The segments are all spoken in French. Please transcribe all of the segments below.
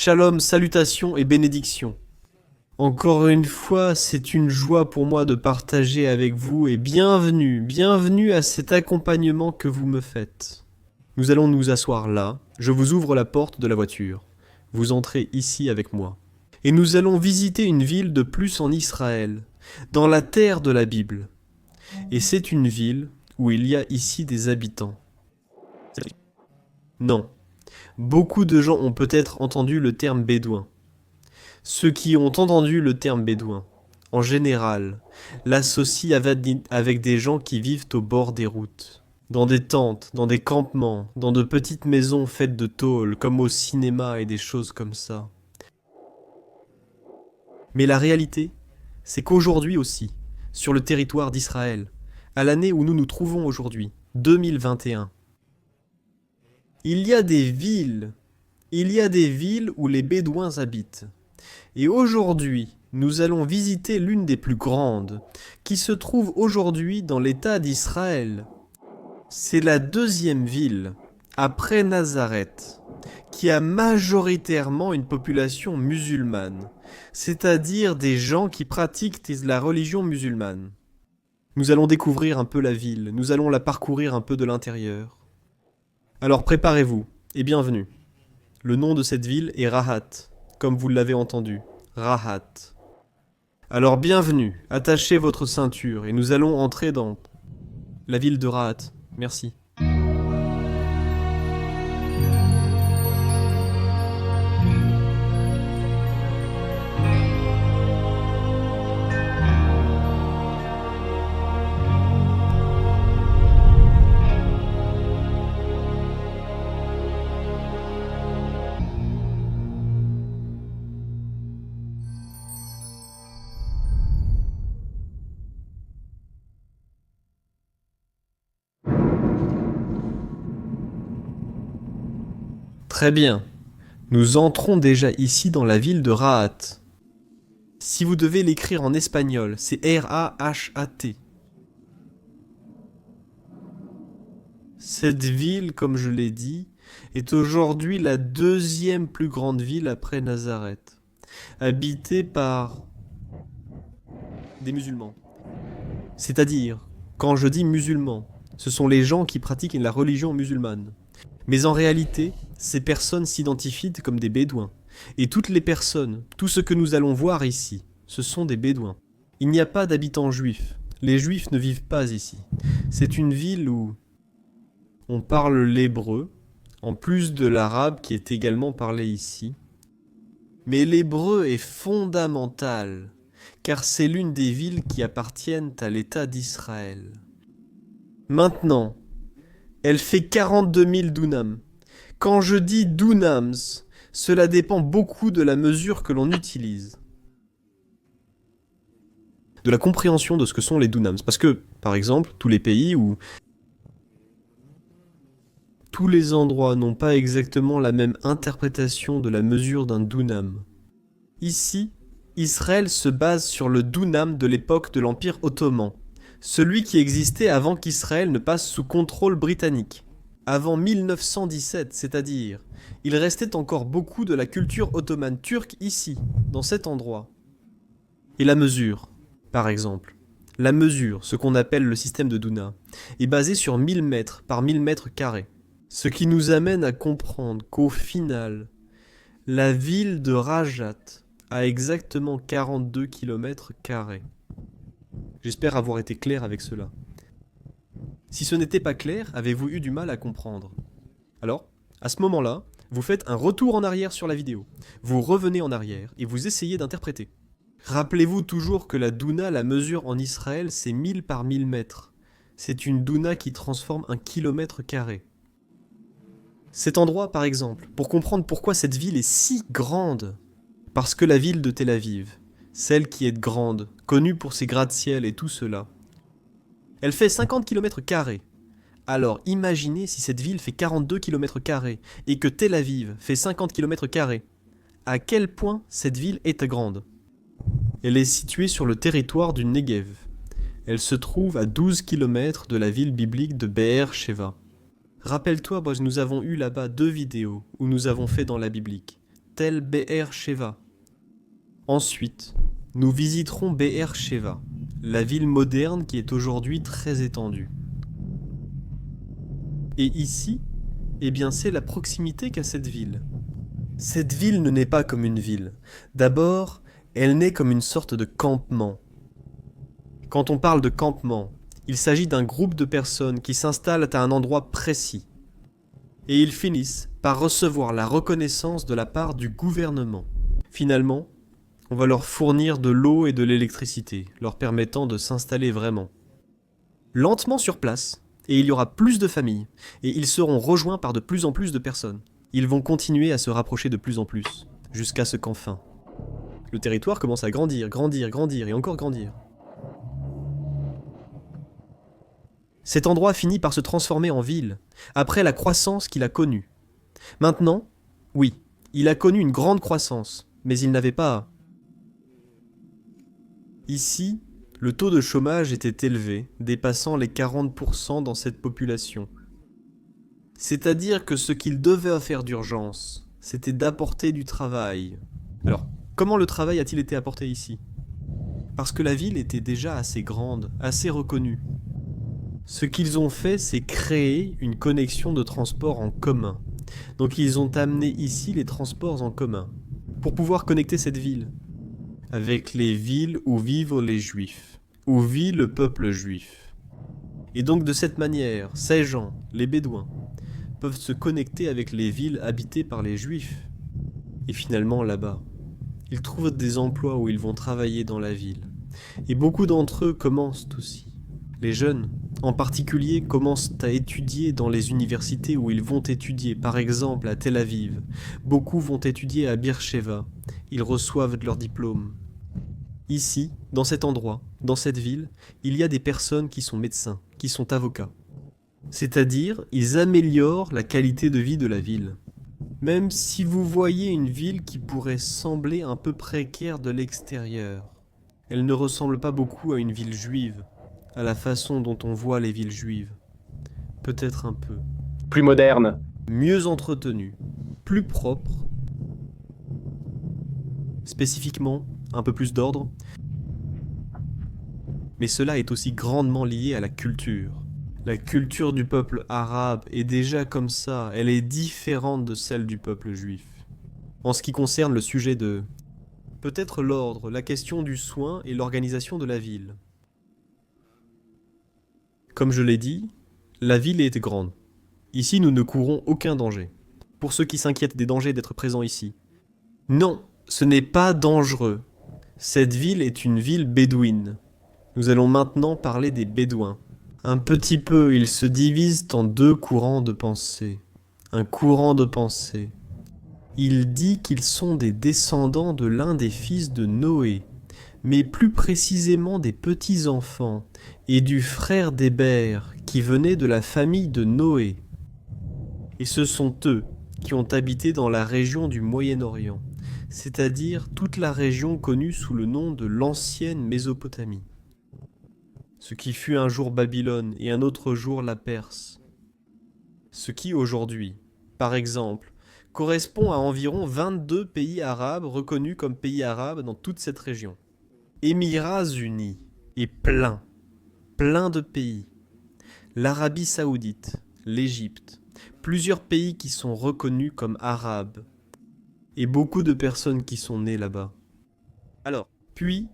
Shalom, salutations et bénédictions. Encore une fois, c'est une joie pour moi de partager avec vous et bienvenue à cet accompagnement que vous me faites. Nous allons nous asseoir là, je vous ouvre la porte de la voiture. Vous entrez ici avec moi. Et nous allons visiter une ville de plus en Israël, dans la terre de la Bible. Et c'est une ville où il y a ici des habitants. Non. Beaucoup de gens ont peut-être entendu le terme bédouin. Ceux qui ont entendu le terme bédouin, en général, l'associent avec des gens qui vivent au bord des routes, dans des tentes, dans des campements, dans de petites maisons faites de tôle, comme au cinéma et des choses comme ça. Mais la réalité, c'est qu'aujourd'hui aussi, sur le territoire d'Israël, à l'année où nous nous trouvons aujourd'hui, 2021, il y a des villes où les Bédouins habitent. Et aujourd'hui, nous allons visiter l'une des plus grandes, qui se trouve aujourd'hui dans l'État d'Israël. C'est la deuxième ville, après Nazareth, qui a majoritairement une population musulmane, c'est-à-dire des gens qui pratiquent la religion musulmane. Nous allons découvrir un peu la ville, nous allons la parcourir un peu de l'intérieur. Alors préparez-vous, et bienvenue. Le nom de cette ville est Rahat, comme vous l'avez entendu, Rahat. Alors bienvenue, attachez votre ceinture, et nous allons entrer dans la ville de Rahat. Merci. Très bien. Nous entrons déjà ici dans la ville de Rahat. Si vous devez l'écrire en espagnol, c'est R-A-H-A-T. Cette ville, comme je l'ai dit, est aujourd'hui la deuxième plus grande ville après Nazareth, habitée par des musulmans. C'est-à-dire, quand je dis musulmans, ce sont les gens qui pratiquent la religion musulmane. Mais en réalité, ces personnes s'identifient comme des bédouins. Et toutes les personnes, tout ce que nous allons voir ici, ce sont des bédouins. Il n'y a pas d'habitants juifs. Les juifs ne vivent pas ici. C'est une ville où on parle l'hébreu, en plus de l'arabe qui est également parlé ici. Mais l'hébreu est fondamental, car c'est l'une des villes qui appartiennent à l'État d'Israël. Maintenant, elle fait 42 000 dunams. Quand je dis dunams, cela dépend beaucoup de la mesure que l'on utilise. De la compréhension de ce que sont les dunams. Parce que, par exemple, tous les pays où tous les endroits n'ont pas exactement la même interprétation de la mesure d'un dunam. Ici, Israël se base sur le dunam de l'époque de l'Empire ottoman. Celui qui existait avant qu'Israël ne passe sous contrôle britannique. Avant 1917, c'est-à-dire, il restait encore beaucoup de la culture ottomane turque ici, dans cet endroit. Et la mesure, par exemple. La mesure, ce qu'on appelle le système de Douna, est basée sur 1000 mètres par 1000 mètres carrés. Ce qui nous amène à comprendre qu'au final, la ville de Rajat a exactement 42 km². J'espère avoir été clair avec cela. Si ce n'était pas clair, avez-vous eu du mal à comprendre? Alors, à ce moment-là, vous faites un retour en arrière sur la vidéo. Vous revenez en arrière et vous essayez d'interpréter. Rappelez-vous toujours que la Douna, la mesure en Israël, c'est 1000 par 1000 mètres. C'est une Douna qui transforme 1 km². Cet endroit, par exemple, pour comprendre pourquoi cette ville est si grande, parce que la ville de Tel Aviv, celle qui est grande, connue pour ses gratte-ciel et tout cela, elle fait 50 km². Alors imaginez si cette ville fait 42 km² et que Tel Aviv fait 50 km². À quel point cette ville est grande? Elle est située sur le territoire du Negev. Elle se trouve à 12 km de la ville biblique de Be'er Sheva. Rappelle-toi, nous avons eu là-bas 2 vidéos où nous avons fait dans la biblique. Tel Be'er Sheva. Ensuite, nous visiterons Be'er Sheva, la ville moderne qui est aujourd'hui très étendue. Et ici, eh bien c'est la proximité qu'a cette ville. Cette ville ne naît pas comme une ville. D'abord, elle naît comme une sorte de campement. Quand on parle de campement, il s'agit d'un groupe de personnes qui s'installent à un endroit précis. Et ils finissent par recevoir la reconnaissance de la part du gouvernement. Finalement, on va leur fournir de l'eau et de l'électricité, leur permettant de s'installer vraiment. Lentement sur place, et il y aura plus de familles, et ils seront rejoints par de plus en plus de personnes. Ils vont continuer à se rapprocher de plus en plus, jusqu'à ce qu'enfin, le territoire commence à grandir, grandir, grandir et encore grandir. Cet endroit finit par se transformer en ville, après la croissance qu'il a connue. Maintenant, oui, il a connu une grande croissance, mais il n'avait pas... Ici, le taux de chômage était élevé, dépassant les 40% dans cette population. C'est-à-dire que ce qu'il devait faire d'urgence, c'était d'apporter du travail. Alors, comment le travail a-t-il été apporté ici? Parce que la ville était déjà assez grande, assez reconnue. Ce qu'ils ont fait, c'est créer une connexion de transport en commun. Donc ils ont amené ici les transports en commun, pour pouvoir connecter cette ville avec les villes où vivent les Juifs, où vit le peuple juif. Et donc de cette manière, ces gens, les Bédouins, peuvent se connecter avec les villes habitées par les Juifs. Et finalement là-bas, ils trouvent des emplois où ils vont travailler dans la ville. Et beaucoup d'entre eux commencent aussi. Les jeunes, en particulier, commencent à étudier dans les universités où ils vont étudier, par exemple à Tel Aviv. Beaucoup vont étudier à Beersheva. Ils reçoivent leur diplôme. Ici, dans cet endroit, dans cette ville, il y a des personnes qui sont médecins, qui sont avocats. C'est-à-dire, ils améliorent la qualité de vie de la ville. Même si vous voyez une ville qui pourrait sembler un peu précaire de l'extérieur, elle ne ressemble pas beaucoup à une ville juive, à la façon dont on voit les villes juives. Peut-être un peu. Plus moderne. Mieux entretenue, plus propre. Spécifiquement, un peu plus d'ordre. Mais cela est aussi grandement lié à la culture. La culture du peuple arabe est déjà comme ça, elle est différente de celle du peuple juif. En ce qui concerne le sujet de... peut-être l'ordre, la question du soin et l'organisation de la ville. Comme je l'ai dit, la ville est grande. Ici, nous ne courons aucun danger. Pour ceux qui s'inquiètent des dangers d'être présents ici. Non, ce n'est pas dangereux. Cette ville est une ville bédouine. Nous allons maintenant parler des Bédouins. Un petit peu, ils se divisent en deux courants de pensée. Un courant de pensée. Il dit qu'ils sont des descendants de l'un des fils de Noé, mais plus précisément des petits-enfants, et du frère d'Héber, qui venait de la famille de Noé. Et ce sont eux qui ont habité dans la région du Moyen-Orient, c'est-à-dire toute la région connue sous le nom de l'ancienne Mésopotamie. Ce qui fut un jour Babylone et un autre jour la Perse. Ce qui aujourd'hui, par exemple, correspond à environ 22 pays arabes reconnus comme pays arabes dans toute cette région. Émirats unis et plein de pays. L'Arabie saoudite, l'Égypte, plusieurs pays qui sont reconnus comme arabes et beaucoup de personnes qui sont nées là-bas. Alors, puis,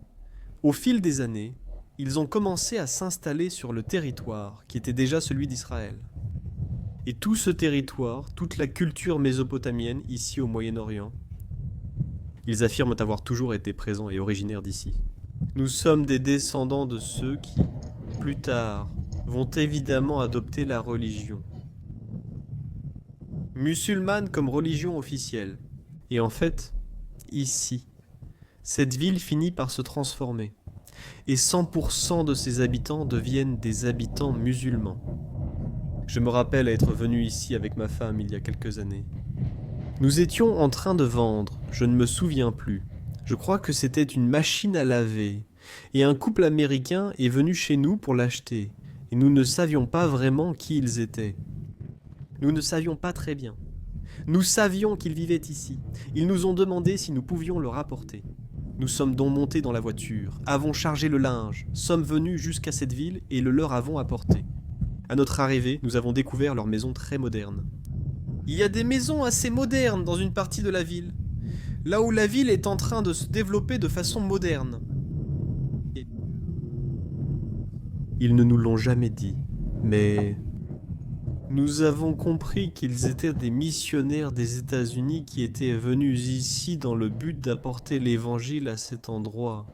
au fil des années, ils ont commencé à s'installer sur le territoire qui était déjà celui d'Israël. Et tout ce territoire, toute la culture mésopotamienne ici au Moyen-Orient, ils affirment avoir toujours été présents et originaires d'ici. Nous sommes des descendants de ceux qui, plus tard, vont évidemment adopter la religion musulmane comme religion officielle. Et en fait, ici, cette ville finit par se transformer. Et 100% de ses habitants deviennent des habitants musulmans. Je me rappelle être venu ici avec ma femme il y a quelques années. Nous étions en train de vendre, je ne me souviens plus. Je crois que c'était une machine à laver. Et un couple américain est venu chez nous pour l'acheter. Et nous ne savions pas vraiment qui ils étaient. Nous ne savions pas très bien. Nous savions qu'ils vivaient ici. Ils nous ont demandé si nous pouvions le rapporter. Nous sommes donc montés dans la voiture, avons chargé le linge, sommes venus jusqu'à cette ville et le leur avons apporté. À notre arrivée, nous avons découvert leur maison très moderne. Il y a des maisons assez modernes dans une partie de la ville, là où la ville est en train de se développer de façon moderne. Ils ne nous l'ont jamais dit, mais nous avons compris qu'ils étaient des missionnaires des États-Unis qui étaient venus ici dans le but d'apporter l'évangile à cet endroit.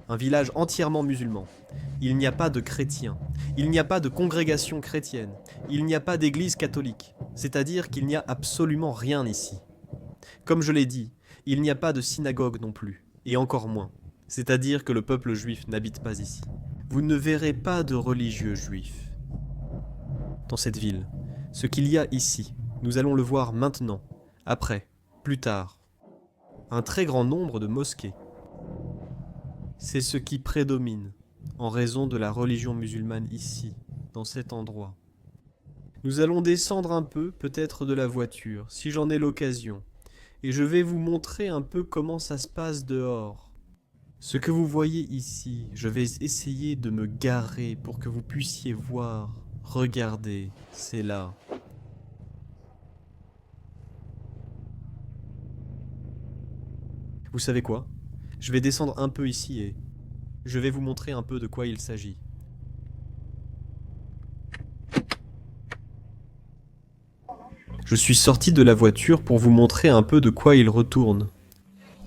Un village entièrement musulman. Il n'y a pas de chrétiens. Il n'y a pas de congrégation chrétienne. Il n'y a pas d'église catholique. C'est-à-dire qu'il n'y a absolument rien ici. Comme je l'ai dit, il n'y a pas de synagogue non plus. Et encore moins. C'est-à-dire que le peuple juif n'habite pas ici. Vous ne verrez pas de religieux juifs dans cette ville. Ce qu'il y a ici, nous allons le voir maintenant, après, plus tard. Un très grand nombre de mosquées. C'est ce qui prédomine, en raison de la religion musulmane ici, dans cet endroit. Nous allons descendre un peu, peut-être de la voiture, si j'en ai l'occasion, et je vais vous montrer un peu comment ça se passe dehors. Ce que vous voyez ici, je vais essayer de me garer pour que vous puissiez voir. Regardez, c'est là. Vous savez quoi ? Je vais descendre un peu ici et je vais vous montrer un peu de quoi il s'agit. Je suis sorti de la voiture pour vous montrer un peu de quoi il retourne.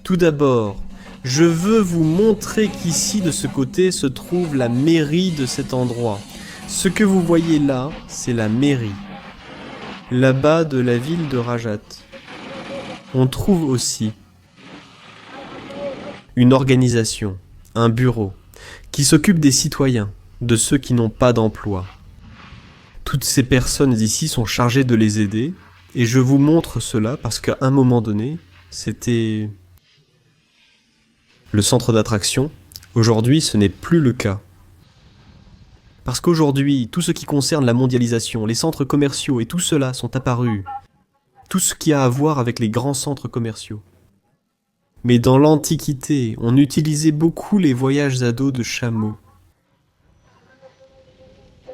Tout d'abord, je veux vous montrer qu'ici, de ce côté, se trouve la mairie de cet endroit. Ce que vous voyez là, c'est la mairie. Là-bas de la ville de Rajat. On trouve aussi une organisation, un bureau, qui s'occupe des citoyens, de ceux qui n'ont pas d'emploi. Toutes ces personnes ici sont chargées de les aider, et je vous montre cela parce qu'à un moment donné, c'était le centre d'attraction. Aujourd'hui, ce n'est plus le cas. Parce qu'aujourd'hui, tout ce qui concerne la mondialisation, les centres commerciaux et tout cela sont apparus. Tout ce qui a à voir avec les grands centres commerciaux. Mais dans l'Antiquité, on utilisait beaucoup les voyages à dos de chameaux.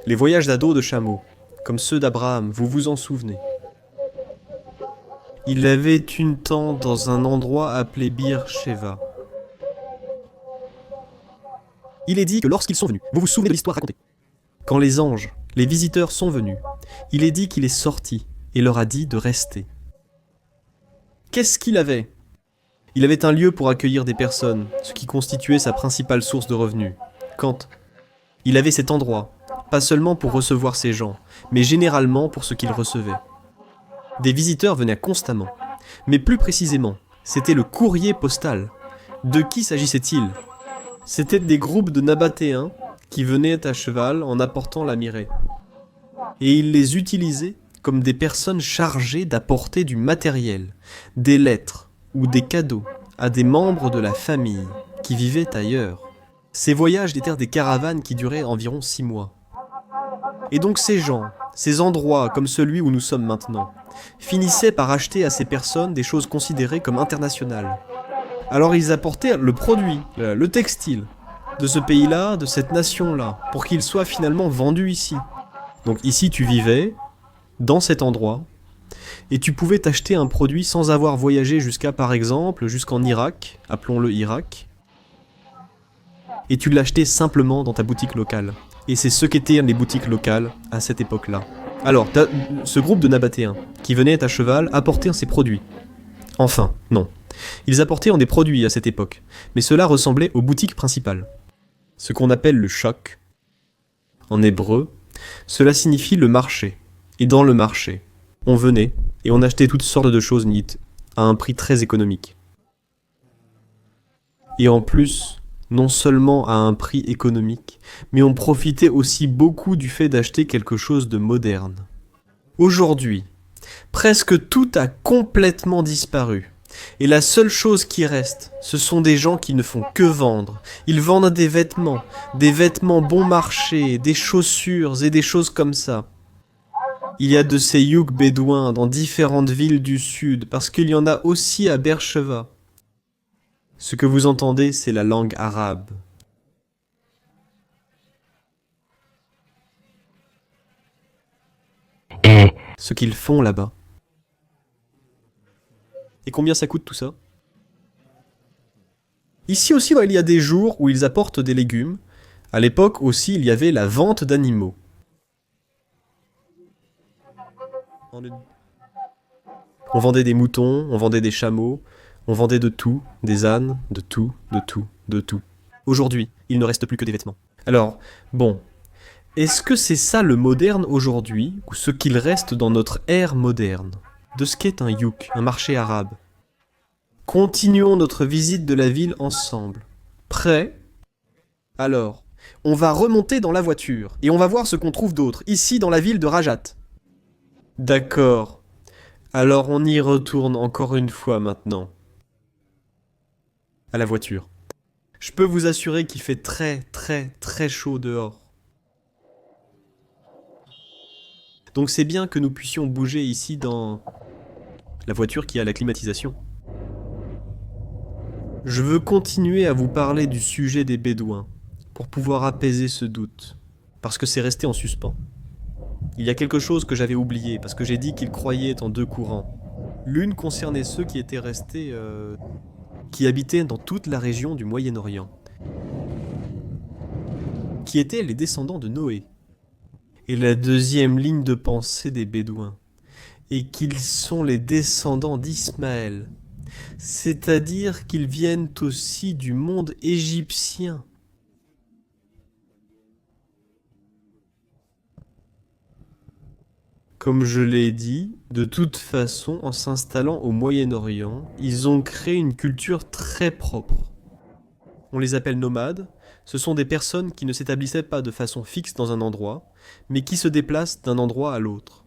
Les voyages à dos de chameaux, comme ceux d'Abraham, vous vous en souvenez. Il avait une tente dans un endroit appelé Bir Sheva. Il est dit que lorsqu'ils sont venus, vous vous souvenez de l'histoire racontée. Quand les anges, les visiteurs sont venus, il est dit qu'il est sorti et leur a dit de rester. Qu'est-ce qu'il avait ? Il avait un lieu pour accueillir des personnes, ce qui constituait sa principale source de revenus. Quand il avait cet endroit, pas seulement pour recevoir ces gens, mais généralement pour ce qu'il recevait. Des visiteurs venaient constamment, mais plus précisément, c'était le courrier postal. De qui s'agissait-il ? C'était des groupes de Nabatéens qui venaient à cheval en apportant la mirée. Et ils les utilisaient comme des personnes chargées d'apporter du matériel, des lettres ou des cadeaux à des membres de la famille qui vivaient ailleurs. Ces voyages étaient des caravanes qui duraient environ 6 mois. Et donc ces gens, ces endroits comme celui où nous sommes maintenant, finissaient par acheter à ces personnes des choses considérées comme internationales. Alors ils apportaient le produit, le textile, de ce pays-là, de cette nation-là, pour qu'il soit finalement vendu ici. Donc ici tu vivais, dans cet endroit, et tu pouvais t'acheter un produit sans avoir voyagé jusqu'à, par exemple, jusqu'en Irak, appelons-le Irak, et tu l'achetais simplement dans ta boutique locale. Et c'est ce qu'étaient les boutiques locales à cette époque-là. Alors, ce groupe de Nabatéens qui venaient à cheval apporter ces produits. Enfin, non. Ils apportaient des produits à cette époque, mais cela ressemblait aux boutiques principales. Ce qu'on appelle le shak. En hébreu, cela signifie le marché. Et dans le marché, on venait et on achetait toutes sortes de choses à un prix très économique. Et en plus, non seulement à un prix économique, mais on profitait aussi beaucoup du fait d'acheter quelque chose de moderne. Aujourd'hui, presque tout a complètement disparu. Et la seule chose qui reste, ce sont des gens qui ne font que vendre. Ils vendent des vêtements bon marché, des chaussures et des choses comme ça. Il y a de ces youks bédouins dans différentes villes du sud, parce qu'il y en a aussi à Beersheva. Ce que vous entendez, c'est la langue arabe. Et Ce qu'ils font là-bas. Et combien ça coûte tout ça? Ici aussi, il y a des jours où ils apportent des légumes. À l'époque aussi, il y avait la vente d'animaux. On vendait des moutons, on vendait des chameaux, on vendait de tout, des ânes, de tout, de tout, de tout. Aujourd'hui, il ne reste plus que des vêtements. Alors, bon, est-ce que c'est ça le moderne aujourd'hui, ou ce qu'il reste dans notre ère moderne, de ce qu'est un youk, un marché arabe? Continuons notre visite de la ville ensemble. Prêt? Alors, on va remonter dans la voiture, et on va voir ce qu'on trouve d'autre, ici dans la ville de Rajat. D'accord. Alors on y retourne encore une fois maintenant. À la voiture. Je peux vous assurer qu'il fait très très très chaud dehors. Donc c'est bien que nous puissions bouger ici dans la voiture qui a la climatisation. Je veux continuer à vous parler du sujet des Bédouins, pour pouvoir apaiser ce doute, parce que c'est resté en suspens. Il y a quelque chose que j'avais oublié, parce que j'ai dit qu'ils croyaient en deux courants. L'une concernait ceux qui étaient restés, qui habitaient dans toute la région du Moyen-Orient, qui étaient les descendants de Noé. Et la deuxième ligne de pensée des Bédouins, et qu'ils sont les descendants d'Ismaël, c'est-à-dire qu'ils viennent aussi du monde égyptien. Comme je l'ai dit, de toute façon, en s'installant au Moyen-Orient, ils ont créé une culture très propre. On les appelle nomades. Ce sont des personnes qui ne s'établissaient pas de façon fixe dans un endroit, mais qui se déplacent d'un endroit à l'autre.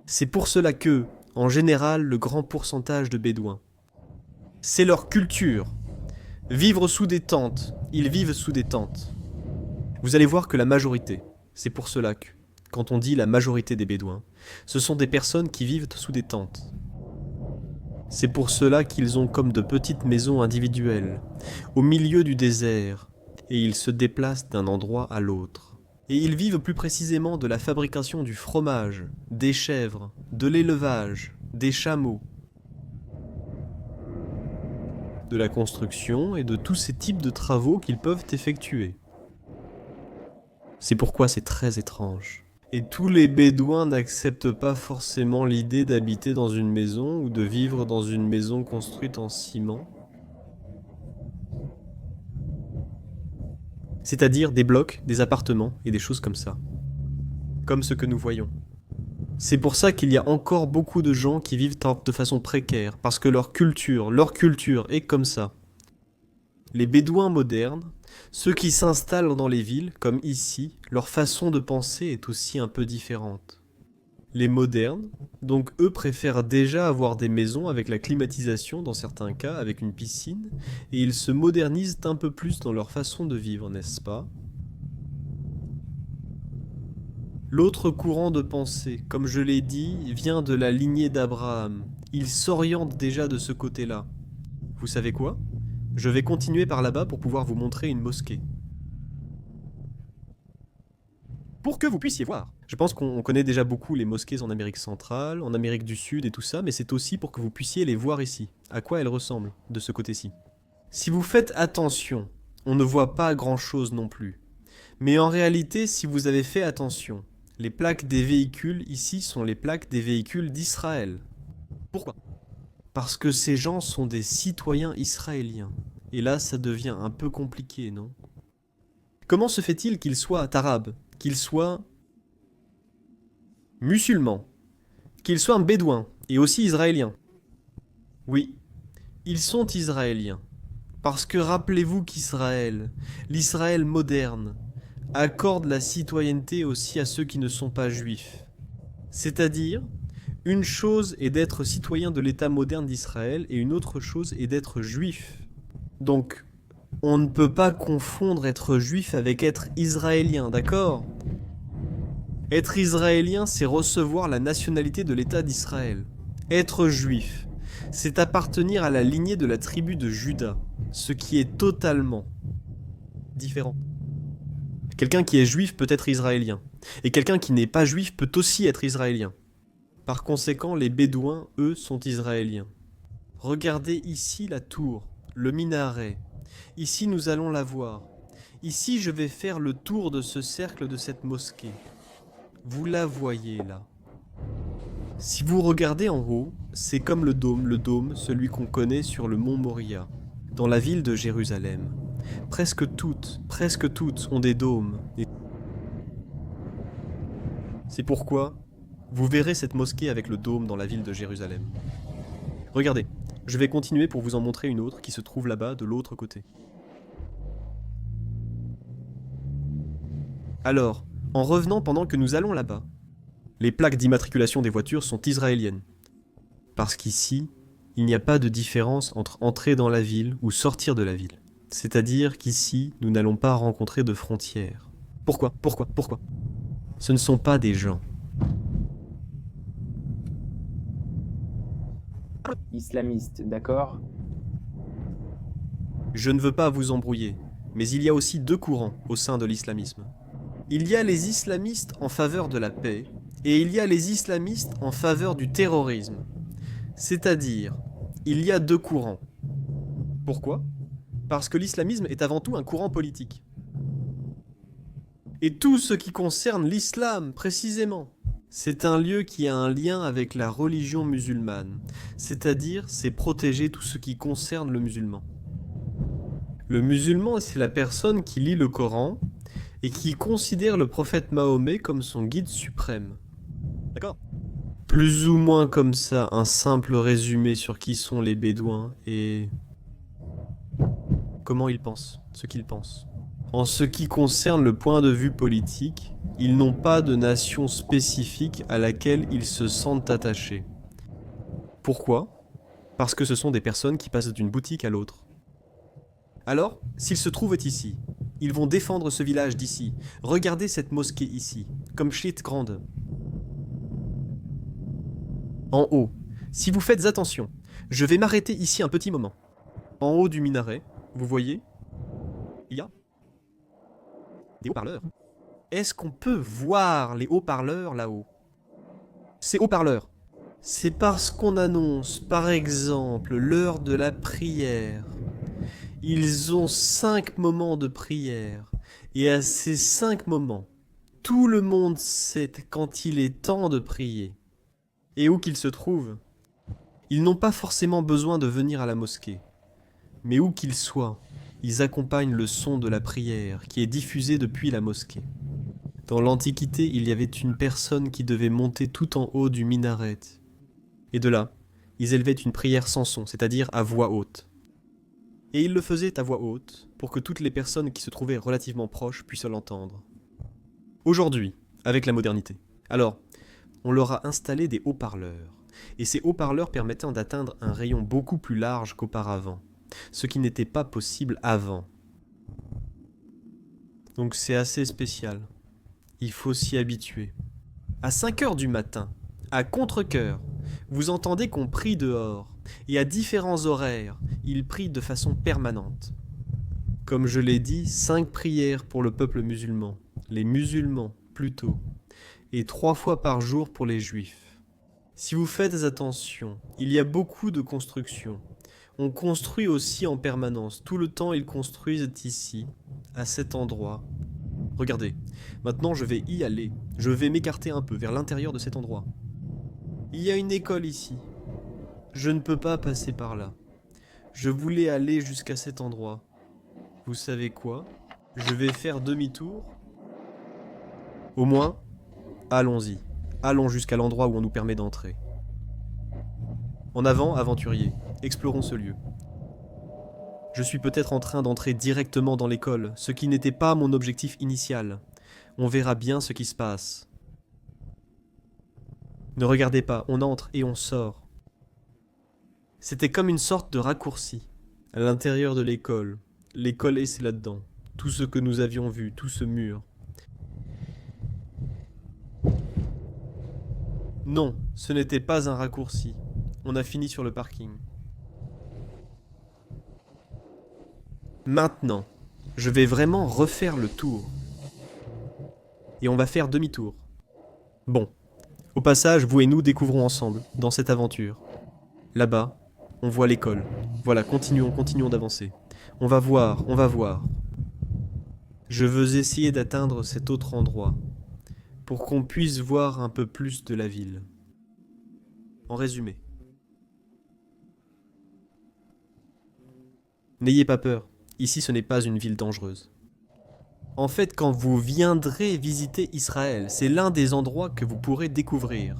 C'est pour cela que, en général, le grand pourcentage de Bédouins, c'est leur culture. Vivre sous des tentes, ils vivent sous des tentes. Vous allez voir que la majorité, c'est pour cela que, quand on dit la majorité des Bédouins, ce sont des personnes qui vivent sous des tentes. C'est pour cela qu'ils ont comme de petites maisons individuelles, au milieu du désert, et ils se déplacent d'un endroit à l'autre. Et ils vivent plus précisément de la fabrication du fromage, des chèvres, de l'élevage, des chameaux, de la construction et de tous ces types de travaux qu'ils peuvent effectuer. C'est pourquoi c'est très étrange. Et tous les Bédouins n'acceptent pas forcément l'idée d'habiter dans une maison ou de vivre dans une maison construite en ciment. C'est-à-dire des blocs, des appartements et des choses comme ça. Comme ce que nous voyons. C'est pour ça qu'il y a encore beaucoup de gens qui vivent de façon précaire, parce que leur culture est comme ça. Les Bédouins modernes, ceux qui s'installent dans les villes, comme ici, leur façon de penser est aussi un peu différente. Les modernes, donc eux préfèrent déjà avoir des maisons avec la climatisation dans certains cas, avec une piscine, et ils se modernisent un peu plus dans leur façon de vivre, n'est-ce pas? L'autre courant de pensée, comme je l'ai dit, vient de la lignée d'Abraham. Il s'oriente déjà de ce côté-là. Vous savez quoi? Je vais continuer par là-bas pour pouvoir vous montrer une mosquée. Pour que vous puissiez voir. Je pense qu'on connaît déjà beaucoup les mosquées en Amérique centrale, en Amérique du Sud et tout ça, mais c'est aussi pour que vous puissiez les voir ici, à quoi elles ressemblent, de ce côté-ci. Si vous faites attention, on ne voit pas grand-chose non plus. Mais en réalité, si vous avez fait attention, les plaques des véhicules ici sont les plaques des véhicules d'Israël. Pourquoi? Parce que ces gens sont des citoyens israéliens. Et là, ça devient un peu compliqué, non? Comment se fait-il qu'ils soient arabes, qu'ils soient musulmans, qu'ils soient bédouins et aussi israéliens? Oui, ils sont israéliens. Parce que rappelez-vous qu'Israël, l'Israël moderne, accorde la citoyenneté aussi à ceux qui ne sont pas juifs. C'est-à-dire, une chose est d'être citoyen de l'État moderne d'Israël et une autre chose est d'être juif. Donc, on ne peut pas confondre être juif avec être israélien, d'accord? Être israélien, c'est recevoir la nationalité de l'État d'Israël. Être juif, c'est appartenir à la lignée de la tribu de Juda, ce qui est totalement différent. Quelqu'un qui est juif peut être israélien, et quelqu'un qui n'est pas juif peut aussi être israélien. Par conséquent, les Bédouins, eux, sont israéliens. Regardez ici la tour, le minaret. Ici, nous allons la voir. Ici, je vais faire le tour de ce cercle de cette mosquée. Vous la voyez là. Si vous regardez en haut, c'est comme le dôme, celui qu'on connaît sur le mont Moria, dans la ville de Jérusalem. Presque toutes ont des dômes. C'est pourquoi vous verrez cette mosquée avec le dôme dans la ville de Jérusalem. Regardez, je vais continuer pour vous en montrer une autre qui se trouve là-bas de l'autre côté. Alors, en revenant pendant que nous allons là-bas, les plaques d'immatriculation des voitures sont israéliennes. Parce qu'ici, il n'y a pas de différence entre entrer dans la ville ou sortir de la ville. C'est-à-dire qu'ici, nous n'allons pas rencontrer de frontières. Pourquoi ? Ce ne sont pas des gens. Islamiste, d'accord? Je ne veux pas vous embrouiller, mais il y a aussi deux courants au sein de l'islamisme. Il y a les islamistes en faveur de la paix, et il y a les islamistes en faveur du terrorisme. C'est-à-dire, il y a deux courants. Pourquoi ? Parce que l'islamisme est avant tout un courant politique. Et tout ce qui concerne l'islam, précisément, c'est un lieu qui a un lien avec la religion musulmane. C'est-à-dire, c'est protéger tout ce qui concerne le musulman. Le musulman, c'est la personne qui lit le Coran et qui considère le prophète Mahomet comme son guide suprême. D'accord ? Plus ou moins comme ça, un simple résumé sur qui sont les Bédouins et comment ils pensent, ce qu'ils pensent. En ce qui concerne le point de vue politique, ils n'ont pas de nation spécifique à laquelle ils se sentent attachés. Pourquoi ? Parce que ce sont des personnes qui passent d'une boutique à l'autre. Alors, s'ils se trouvent ici, ils vont défendre ce village d'ici. Regardez cette mosquée ici, comme shit grande. En haut, si vous faites attention, je vais m'arrêter ici un petit moment. En haut du minaret, vous voyez, il y a des haut-parleurs. Est-ce qu'on peut voir les haut-parleurs là-haut ? Ces haut-parleurs, c'est parce qu'on annonce, par exemple, l'heure de la prière. Ils ont 5 moments de prière. Et à ces 5 moments, tout le monde sait quand il est temps de prier. Et où qu'ils se trouvent, ils n'ont pas forcément besoin de venir à la mosquée. Mais où qu'ils soient, ils accompagnent le son de la prière qui est diffusé depuis la mosquée. Dans l'Antiquité, il y avait une personne qui devait monter tout en haut du minaret. Et de là, ils élevaient une prière sans son, c'est-à-dire à voix haute. Et ils le faisaient à voix haute pour que toutes les personnes qui se trouvaient relativement proches puissent l'entendre. Aujourd'hui, avec la modernité, alors, on leur a installé des haut-parleurs. Et ces haut-parleurs permettant d'atteindre un rayon beaucoup plus large qu'auparavant, ce qui n'était pas possible avant. Donc c'est assez spécial. Il faut s'y habituer. À 5 heures du matin, à contre-cœur, vous entendez qu'on prie dehors, et à différents horaires, ils prient de façon permanente. Comme je l'ai dit, 5 prières pour le peuple musulman, les musulmans plutôt, et 3 fois par jour pour les juifs. Si vous faites attention, il y a beaucoup de constructions. On construit aussi en permanence. Tout le temps, ils construisent ici, à cet endroit. Regardez, maintenant je vais y aller. Je vais m'écarter un peu vers l'intérieur de cet endroit. Il y a une école ici. Je ne peux pas passer par là. Je voulais aller jusqu'à cet endroit. Vous savez quoi ? Je vais faire demi-tour. Au moins, allons-y. Allons jusqu'à l'endroit où on nous permet d'entrer. En avant, aventuriers. Explorons ce lieu. Je suis peut-être en train d'entrer directement dans l'école, ce qui n'était pas mon objectif initial. On verra bien ce qui se passe. Ne regardez pas, on entre et on sort. C'était comme une sorte de raccourci. À l'intérieur de l'école. L'école est là-dedans. Tout ce que nous avions vu, tout ce mur. Non, ce n'était pas un raccourci. On a fini sur le parking. Maintenant, je vais vraiment refaire le tour. Et on va faire demi-tour. Bon, au passage, vous et nous découvrons ensemble, dans cette aventure. Là-bas, on voit l'école. Voilà, continuons d'avancer. On va voir. Je veux essayer d'atteindre cet autre endroit, pour qu'on puisse voir un peu plus de la ville. En résumé. N'ayez pas peur, ici ce n'est pas une ville dangereuse. En fait, quand vous viendrez visiter Israël, c'est l'un des endroits que vous pourrez découvrir.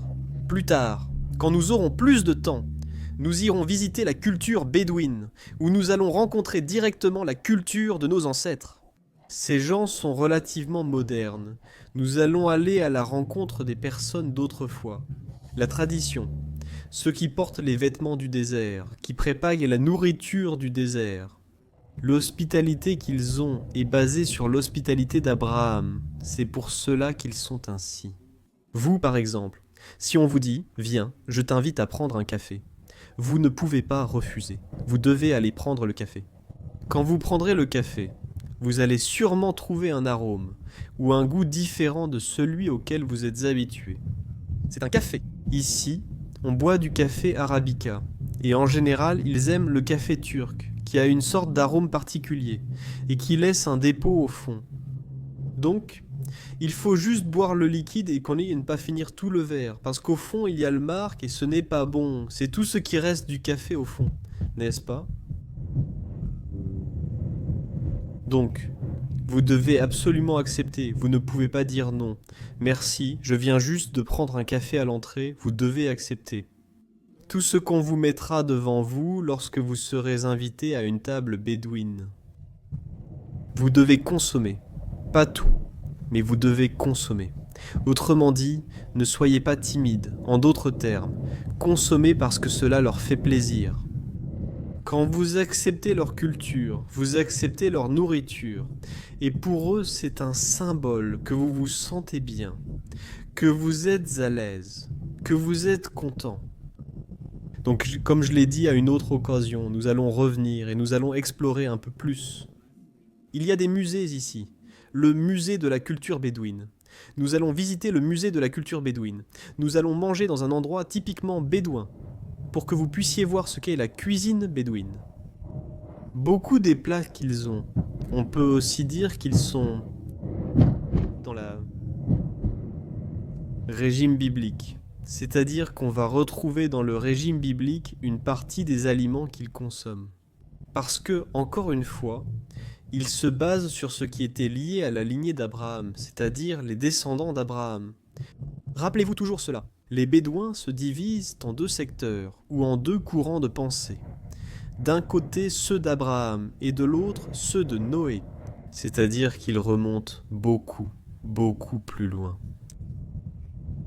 Plus tard, quand nous aurons plus de temps, nous irons visiter la culture bédouine, où nous allons rencontrer directement la culture de nos ancêtres. Ces gens sont relativement modernes. Nous allons aller à la rencontre des personnes d'autrefois. La tradition, ceux qui portent les vêtements du désert, qui prépaguent la nourriture du désert. L'hospitalité qu'ils ont est basée sur l'hospitalité d'Abraham. C'est pour cela qu'ils sont ainsi. Vous, par exemple, si on vous dit « Viens, je t'invite à prendre un café », vous ne pouvez pas refuser. Vous devez aller prendre le café. Quand vous prendrez le café, vous allez sûrement trouver un arôme ou un goût différent de celui auquel vous êtes habitué. C'est un café. Ici, on boit du café arabica. Et en général, ils aiment le café turc, qui a une sorte d'arôme particulier et qui laisse un dépôt au fond. Donc, il faut juste boire le liquide et qu'on ait ne pas finir tout le verre, parce qu'au fond il y a le marc et ce n'est pas bon. C'est tout ce qui reste du café au fond, n'est-ce pas? Donc, vous devez absolument accepter, vous ne pouvez pas dire non. Merci, je viens juste de prendre un café à l'entrée, vous devez accepter. Tout ce qu'on vous mettra devant vous lorsque vous serez invité à une table bédouine. Vous devez consommer, pas tout, mais vous devez consommer. Autrement dit, ne soyez pas timide, en d'autres termes, consommez parce que cela leur fait plaisir. Quand vous acceptez leur culture, vous acceptez leur nourriture, et pour eux c'est un symbole que vous vous sentez bien, que vous êtes à l'aise, que vous êtes content. Donc comme je l'ai dit à une autre occasion, nous allons revenir et nous allons explorer un peu plus. Il y a des musées ici, le musée de la culture bédouine. Nous allons visiter le musée de la culture bédouine. Nous allons manger dans un endroit typiquement bédouin, pour que vous puissiez voir ce qu'est la cuisine bédouine. Beaucoup des plats qu'ils ont, on peut aussi dire qu'ils sont dans le régime biblique. C'est-à-dire qu'on va retrouver dans le régime biblique une partie des aliments qu'ils consomment. Parce que, encore une fois, ils se basent sur ce qui était lié à la lignée d'Abraham, c'est-à-dire les descendants d'Abraham. Rappelez-vous toujours cela. Les Bédouins se divisent en deux secteurs, ou en deux courants de pensée. D'un côté ceux d'Abraham, et de l'autre ceux de Noé. C'est-à-dire qu'ils remontent beaucoup, beaucoup plus loin.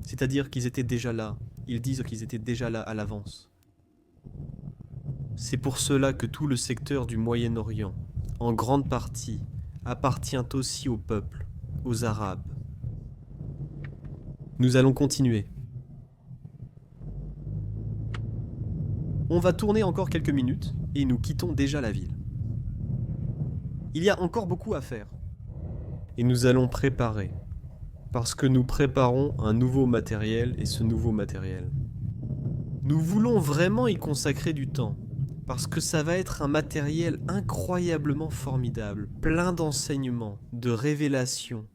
C'est-à-dire qu'ils étaient déjà là. Ils disent qu'ils étaient déjà là à l'avance. C'est pour cela que tout le secteur du Moyen-Orient, en grande partie, appartient aussi au peuple, aux Arabes. Nous allons continuer. On va tourner encore quelques minutes et nous quittons déjà la ville. Il y a encore beaucoup à faire. Et nous allons préparer. Parce que nous préparons un nouveau matériel et ce nouveau matériel. Nous voulons vraiment y consacrer du temps. Parce que ça va être un matériel incroyablement formidable, plein d'enseignements, de révélations,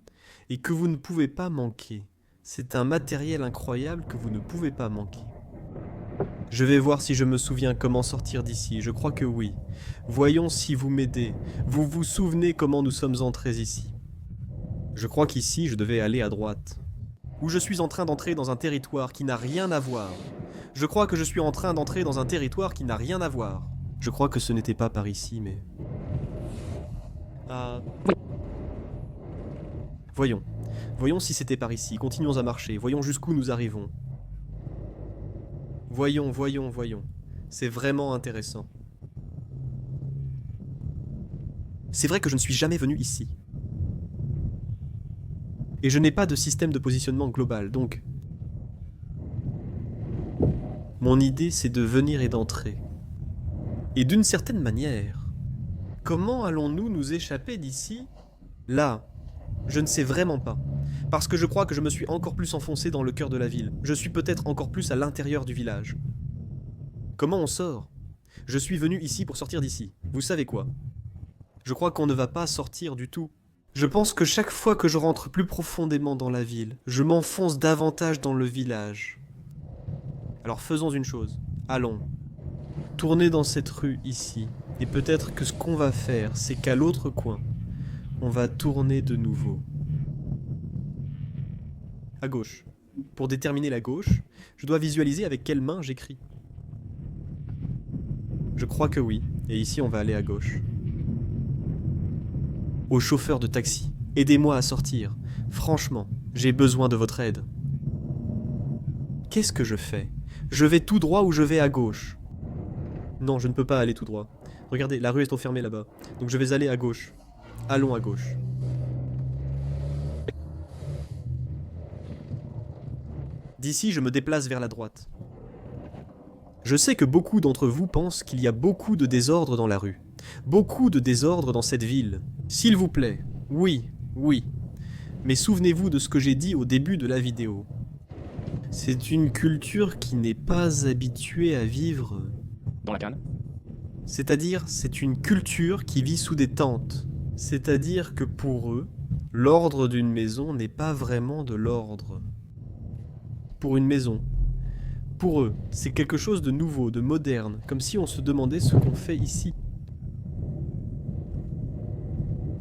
et que vous ne pouvez pas manquer. C'est un matériel incroyable que vous ne pouvez pas manquer. Je vais voir si je me souviens comment sortir d'ici, je crois que oui. Voyons si vous m'aidez. Vous vous souvenez comment nous sommes entrés ici? Je crois qu'ici, je devais aller à droite. Ou je suis en train d'entrer dans un territoire qui n'a rien à voir. Je crois que je suis en train d'entrer dans un territoire qui n'a rien à voir. Je crois que ce n'était pas par ici, mais... Ah... Oui. Voyons. Voyons si c'était par ici. Continuons à marcher. Voyons jusqu'où nous arrivons. Voyons. C'est vraiment intéressant. C'est vrai que je ne suis jamais venu ici. Et je n'ai pas de système de positionnement global, donc... Mon idée, c'est de venir et d'entrer. Et d'une certaine manière, comment allons-nous nous échapper d'ici? Là, je ne sais vraiment pas. Parce que je crois que je me suis encore plus enfoncé dans le cœur de la ville. Je suis peut-être encore plus à l'intérieur du village. Comment on sort? Je suis venu ici pour sortir d'ici. Vous savez quoi? Je crois qu'on ne va pas sortir du tout. Je pense que chaque fois que je rentre plus profondément dans la ville, je m'enfonce davantage dans le village. Alors faisons une chose. Allons. Tournez dans cette rue ici. Et peut-être que ce qu'on va faire, c'est qu'à l'autre coin, on va tourner de nouveau. À gauche. Pour déterminer la gauche, je dois visualiser avec quelle main j'écris. Je crois que oui. Et ici, on va aller à gauche. Au chauffeur de taxi, aidez-moi à sortir. Franchement, j'ai besoin de votre aide. Qu'est-ce que je fais? Je vais tout droit ou je vais à gauche? Non, je ne peux pas aller tout droit. Regardez, la rue est fermée là-bas. Donc je vais aller à gauche. Allons à gauche. D'ici, je me déplace vers la droite. Je sais que beaucoup d'entre vous pensent qu'il y a beaucoup de désordre dans la rue. Beaucoup de désordre dans cette ville. S'il vous plaît, oui. Mais souvenez-vous de ce que j'ai dit au début de la vidéo. C'est une culture qui n'est pas habituée à vivre... Dans la canne. C'est-à-dire, c'est une culture qui vit sous des tentes. C'est-à-dire que pour eux, l'ordre d'une maison n'est pas vraiment de l'ordre. Pour une maison. Pour eux, c'est quelque chose de nouveau, de moderne, comme si on se demandait ce qu'on fait ici.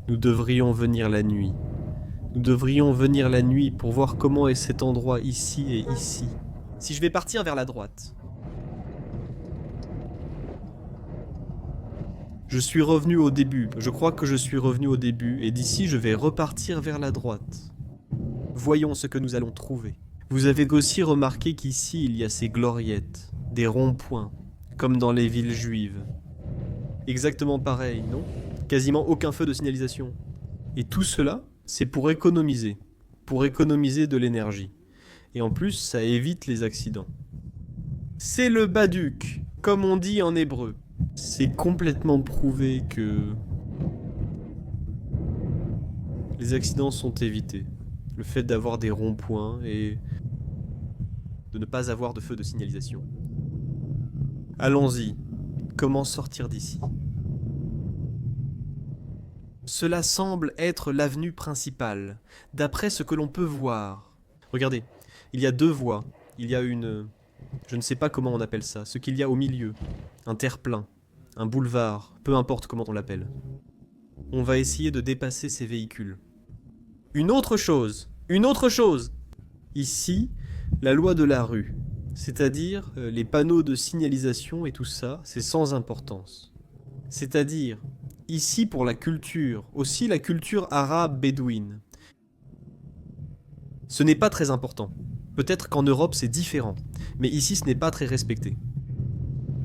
Nous devrions venir la nuit. Nous devrions venir la nuit pour voir comment est cet endroit ici et ici. Si je vais partir vers la droite. Je suis revenu au début, je crois que je suis revenu au début, et d'ici je vais repartir vers la droite. Voyons ce que nous allons trouver. Vous avez aussi remarqué qu'ici il y a ces gloriettes, des ronds-points, comme dans les villes juives. Exactement pareil, non? Quasiment aucun feu de signalisation. Et tout cela, c'est pour économiser de l'énergie. Et en plus, ça évite les accidents. C'est le Baduc, comme on dit en hébreu. C'est complètement prouvé que les accidents sont évités. Le fait d'avoir des ronds-points et de ne pas avoir de feu de signalisation. Allons-y. Comment sortir d'ici? Cela semble être l'avenue principale, d'après ce que l'on peut voir. Regardez, il y a deux voies. Il y a une... Je ne sais pas comment on appelle ça, ce qu'il y a au milieu. Un terre-plein, un boulevard, peu importe comment on l'appelle. On va essayer de dépasser ces véhicules. Une autre chose. Ici, la loi de la rue, c'est-à-dire les panneaux de signalisation et tout ça, c'est sans importance. C'est-à-dire, ici pour la culture, aussi la culture arabe bédouine. Ce n'est pas très important. Peut-être qu'en Europe c'est différent, mais ici ce n'est pas très respecté.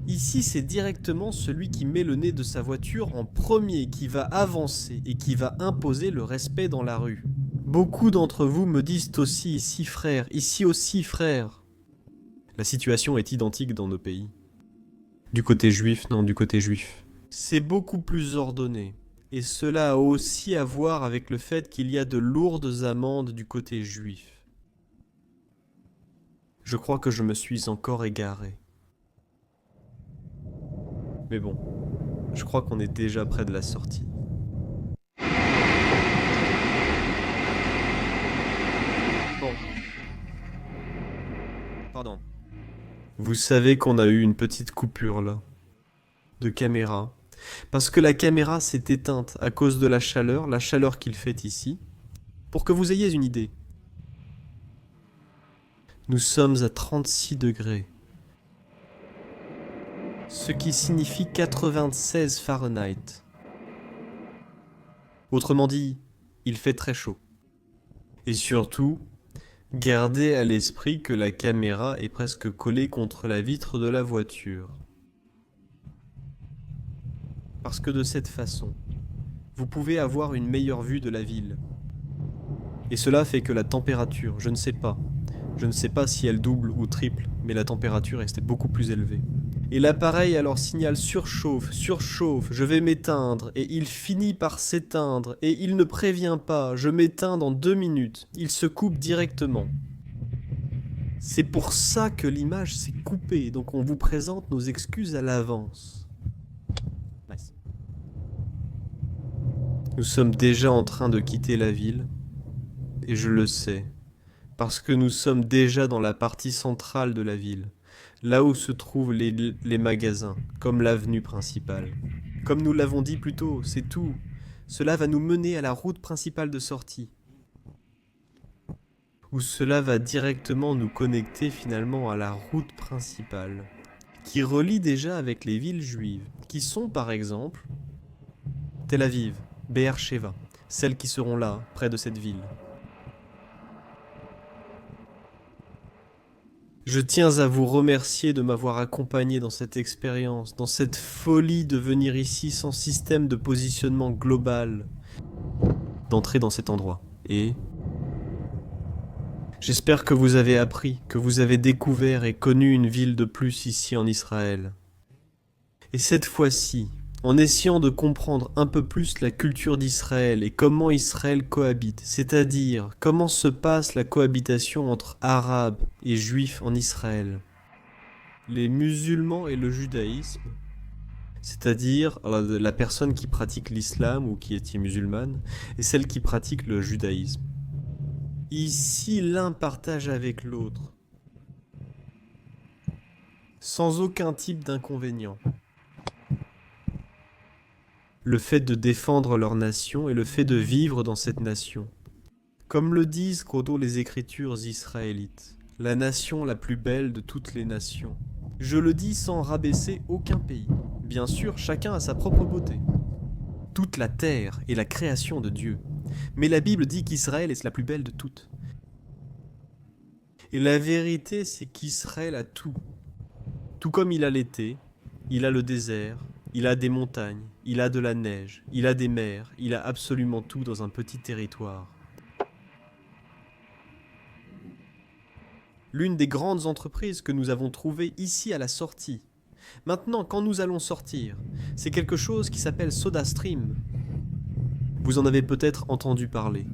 Ici c'est directement celui qui met le nez de sa voiture en premier qui va avancer et qui va imposer le respect dans la rue. Beaucoup d'entre vous me disent aussi ici frère, ici aussi frère. La situation est identique dans nos pays. Du côté juif, non, du côté juif. C'est beaucoup plus ordonné. Et cela a aussi à voir avec le fait qu'il y a de lourdes amendes du côté juif. Je crois que je me suis encore égaré. Mais bon, je crois qu'on est déjà près de la sortie. Bon. Pardon. Vous savez qu'on a eu une petite coupure là, de caméra. Parce que la caméra s'est éteinte à cause de la chaleur qu'il fait ici. Pour que vous ayez une idée. Nous sommes à 36 degrés. Ce qui signifie 96 Fahrenheit. Autrement dit, il fait très chaud. Et surtout, gardez à l'esprit que la caméra est presque collée contre la vitre de la voiture. Parce que de cette façon, vous pouvez avoir une meilleure vue de la ville. Et cela fait que la température, je ne sais pas si elle double ou triple mais la température restait beaucoup plus élevée. Et l'appareil alors signale surchauffe, surchauffe, je vais m'éteindre, et il finit par s'éteindre, et il ne prévient pas, je m'éteins dans 2 minutes, il se coupe directement. C'est pour ça que l'image s'est coupée, donc on vous présente nos excuses à l'avance. Nice. Nous sommes déjà en train de quitter la ville, et je le sais, parce que nous sommes déjà dans la partie centrale de la ville, là où se trouvent les magasins, comme l'avenue principale. Comme nous l'avons dit plus tôt, c'est tout. Cela va nous mener à la route principale de sortie, où cela va directement nous connecter finalement à la route principale, qui relie déjà avec les villes juives, qui sont par exemple Tel Aviv, Be'er Sheva, celles qui seront là, près de cette ville. Je tiens à vous remercier de m'avoir accompagné dans cette expérience, dans cette folie de venir ici sans système de positionnement global, d'entrer dans cet endroit. Et j'espère que vous avez appris, que vous avez découvert et connu une ville de plus ici en Israël. Et cette fois-ci, en essayant de comprendre un peu plus la culture d'Israël et comment Israël cohabite, c'est-à-dire comment se passe la cohabitation entre Arabes et Juifs en Israël, les musulmans et le judaïsme, c'est-à-dire la personne qui pratique l'islam ou qui est musulmane, et celle qui pratique le judaïsme. Ici, l'un partage avec l'autre, sans aucun type d'inconvénient, le fait de défendre leur nation et le fait de vivre dans cette nation. Comme le disent Kodo les écritures israélites, la nation la plus belle de toutes les nations. Je le dis sans rabaisser aucun pays. Bien sûr, chacun a sa propre beauté. Toute la terre est la création de Dieu. Mais la Bible dit qu'Israël est la plus belle de toutes. Et la vérité, c'est qu'Israël a tout. Tout comme il a l'été, il a le désert, il a des montagnes, il a de la neige, il a des mers, il a absolument tout dans un petit territoire. L'une des grandes entreprises que nous avons trouvées ici à la sortie. Maintenant, quand nous allons sortir, c'est quelque chose qui s'appelle SodaStream. Vous en avez peut-être entendu parler.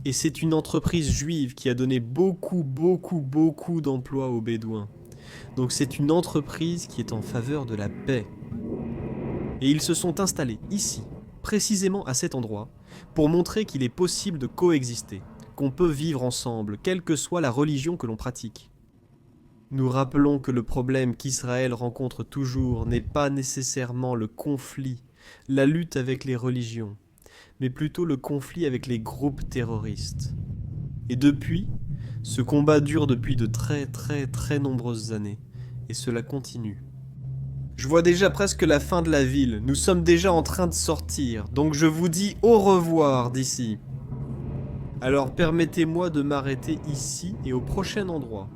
Et c'est une entreprise juive qui a donné beaucoup d'emplois aux Bédouins. Donc c'est une entreprise qui est en faveur de la paix. Et ils se sont installés ici, précisément à cet endroit, pour montrer qu'il est possible de coexister, qu'on peut vivre ensemble, quelle que soit la religion que l'on pratique. Nous rappelons que le problème qu'Israël rencontre toujours n'est pas nécessairement le conflit, la lutte avec les religions, mais plutôt le conflit avec les groupes terroristes. Et depuis, ce combat dure depuis de très nombreuses années, et cela continue. Je vois déjà presque la fin de la ville, nous sommes déjà en train de sortir, donc je vous dis au revoir d'ici. Alors permettez-moi de m'arrêter ici et au prochain endroit.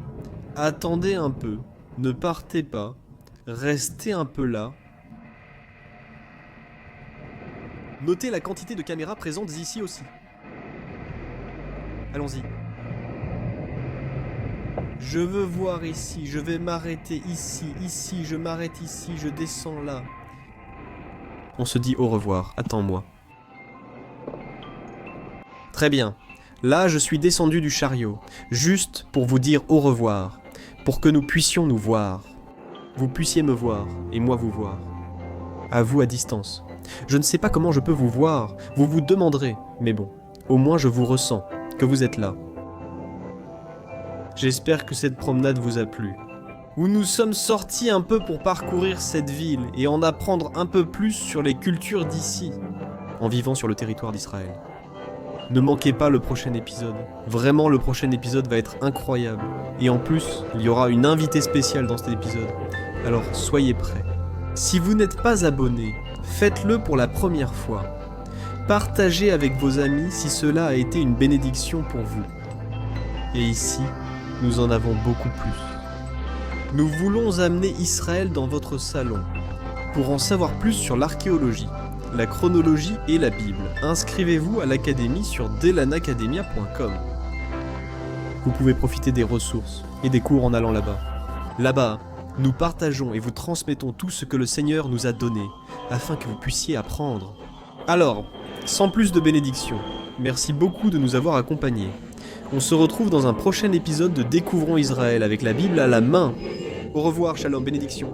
Attendez un peu, ne partez pas, restez un peu là. Notez la quantité de caméras présentes ici aussi. Allons-y. Je veux voir ici, je vais m'arrêter ici, je m'arrête ici, je descends là. On se dit au revoir, attends-moi. Très bien. Là, je suis descendu du chariot, juste pour vous dire au revoir, pour que nous puissions nous voir. Vous puissiez me voir, et moi vous voir. À vous à distance. Je ne sais pas comment je peux vous voir, vous vous demanderez, mais bon, au moins je vous ressens, que vous êtes là. J'espère que cette promenade vous a plu. Où nous sommes sortis un peu pour parcourir cette ville et en apprendre un peu plus sur les cultures d'ici, en vivant sur le territoire d'Israël. Ne manquez pas le prochain épisode. Vraiment, le prochain épisode va être incroyable. Et en plus, il y aura une invitée spéciale dans cet épisode. Alors, soyez prêts. Si vous n'êtes pas abonné, faites-le pour la première fois. Partagez avec vos amis si cela a été une bénédiction pour vous. Et ici, nous en avons beaucoup plus. Nous voulons amener Israël dans votre salon. Pour en savoir plus sur l'archéologie, la chronologie et la Bible, inscrivez-vous à l'académie sur delanacademia.com. Vous pouvez profiter des ressources et des cours en allant là-bas. Là-bas, nous partageons et vous transmettons tout ce que le Seigneur nous a donné, afin que vous puissiez apprendre. Alors, sans plus de bénédictions, merci beaucoup de nous avoir accompagnés. On se retrouve dans un prochain épisode de Découvrons Israël avec la Bible à la main. Au revoir, shalom, bénédiction.